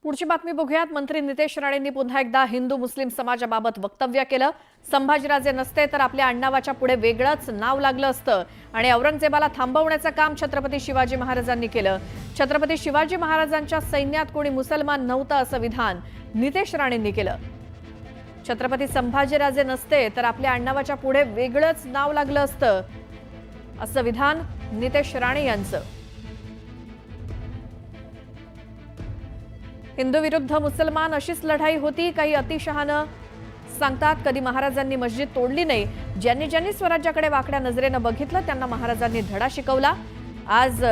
पुढची बातमी बघूयात। मंत्री नितेश राणेंनी पुन्हा एकदा हिंदू मुस्लिम समाजाबाबत वक्तव्य केलं। संभाजीराजे नसते तर आपल्या आडनावाच्या पुढे वेगळंच नाव लागलं असतं आणि औरंगजेबाला थांबवण्याचं काम छत्रपती शिवाजी महाराजांनी केलं। छत्रपती शिवाजी महाराजांच्या सैन्यात कोणी मुसलमान नव्हतं असं विधान नितेश राणेंनी केलं। छत्रपती संभाजीराजे नसते तर आपल्या आडनावाच्या पुढे वेगळंच नाव लागलं असतं असं विधान नितेश राणे यांचं। हिंदू विरुद्ध मुसलमान अशीच लढाई होती। काही अतिशहानं सांगतात कधी महाराजांनी मस्जिद तोडली नाही। ज्यांनी ज्यांनी स्वराज्याकडे वाकड्या नजरेनं बघितलं त्यांना महाराजांनी धडा शिकवला। आज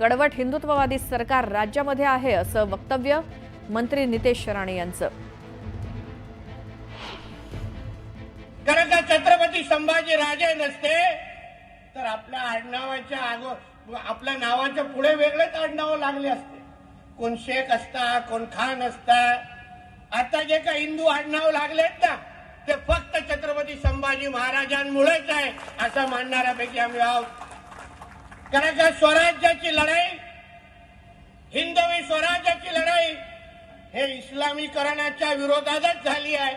कडवट हिंदुत्ववादी सरकार राज्यामध्ये आहे असं वक्तव्य मंत्री नितेश राणे यांचं। कारण का छत्रपती संभाजी राजे नसते तर आपल्या आडनावाच्या आपल्या नावाच्या पुढे वेगळेच आडनाव लागले असते। कोण शेख असता, कोण खान असता। आता जे काही हिंदू आडनाव लागलेत ना ते फक्त छत्रपती संभाजी महाराजांमुळेच आहे असं मानणाऱ्यापैकी आम्ही आहोत। कारण का स्वराज्याची लढाई, हिंदवी स्वराज्याची लढाई हे इस्लामीकरणाच्या विरोधातच झाली आहे।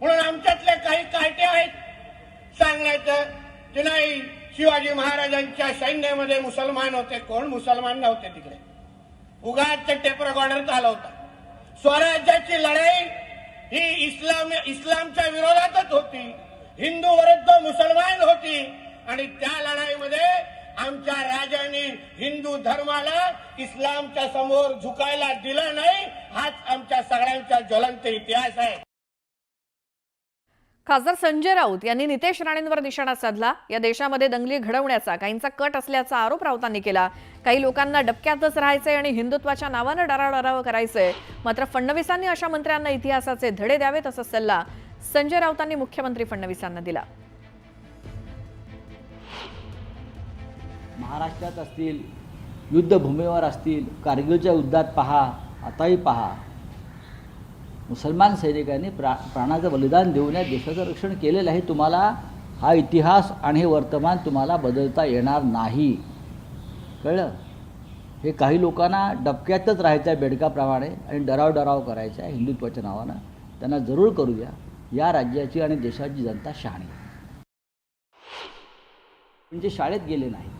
म्हणून आमच्यातले काही काटे आहेत सांगण्याचं की नाही शिवाजी महाराजांच्या सैन्यामध्ये मुसलमान होते। कोण मुसलमान नव्हते तिकडे, उगाच टेप रेकॉर्डर चालवता। स्वराज्याची लढाई ही इस्लामच्या विरोधातच होती, हिंदू विरुद्ध मुसलमान होती आणि त्या लढाईमध्ये आमच्या राजांनी हिंदू धर्माला इस्लामच्या समोर झुकायला दिलं नाही। हाच आमच्या सगळ्यांचा ज्वलंत इतिहास आहे। खासदार संजय राऊत यांनी नितेश राणेंवर निशाणा साधला। या देशामध्ये दंगली घडवण्याचा काहींचा कट असल्याचा आरोप राऊतांनी केला। काही लोकांना डबक्यातच राहायचंय आणि हिंदुत्वाच्या नावानं डराडराव करायचंय। मात्र फडणवीसांनी अशा मंत्र्यांना इतिहासाचे धडे द्यावेत असा सल्ला संजय राऊतांनी मुख्यमंत्री फडणवीसांना दिला। महाराष्ट्रात असतील, युद्धभूमीवर असतील, कारगिलच्या युद्धात पहा, आताही पहा, मुसलमान सैनिकांनी प्राणाचं बलिदान देऊन या देशाचं रक्षण केलेलं आहे। तुम्हाला हा इतिहास आणि हे वर्तमान तुम्हाला बदलता येणार नाही, कळलं? हे काही लोकांना डबक्यातच राहायचं आहे बेडकाप्रमाणे आणि डराव करायचं आहे हिंदुत्वाच्या नावानं। त्यांना जरूर करू द्या। या राज्याची आणि देशाची जनता शहाणी म्हणजे शाळेत गेले नाहीत,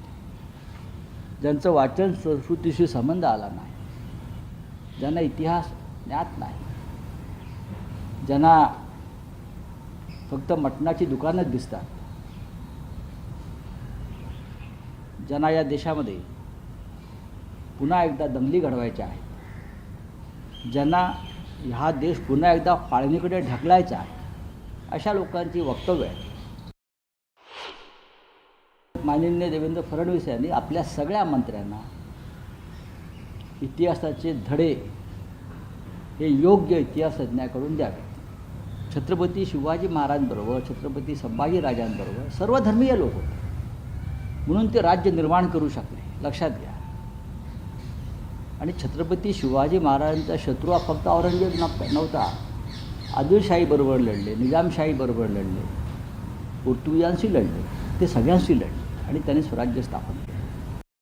ज्यांचं वाचन संस्कृतीशी संबंध आला नाही, ज्यांना इतिहास ज्ञात नाही, ज्यांना फक्त मटणाची दुकानच दिसतात, ज्यांना या देशामध्ये पुन्हा एकदा दंगली घडवायच्या आहेत, ज्यांना हा देश पुन्हा एकदा फाळणीकडे ढकलायचा आहे, अशा लोकांची वक्तव्य आहेत। माननीय देवेंद्र फडणवीस यांनी आपल्या सगळ्या मंत्र्यांना इतिहासाचे धडे हे योग्य इतिहासज्ञाकडून द्यावे। छत्रपती शिवाजी महाराजांबरोबर, छत्रपती संभाजीराजांबरोबर सर्वधर्मीय लोक होते, म्हणून ते राज्य निर्माण करू शकले, लक्षात घ्या। आणि छत्रपती शिवाजी महाराजांचा शत्रू हा फक्त औरंगजेब नव्हता, आदिलशाहीबरोबर लढले, निजामशाहीबरोबर लढले, पोर्तुगीजांशी लढले, ते सगळ्यांशी लढले आणि त्यांनी स्वराज्य स्थापन केले।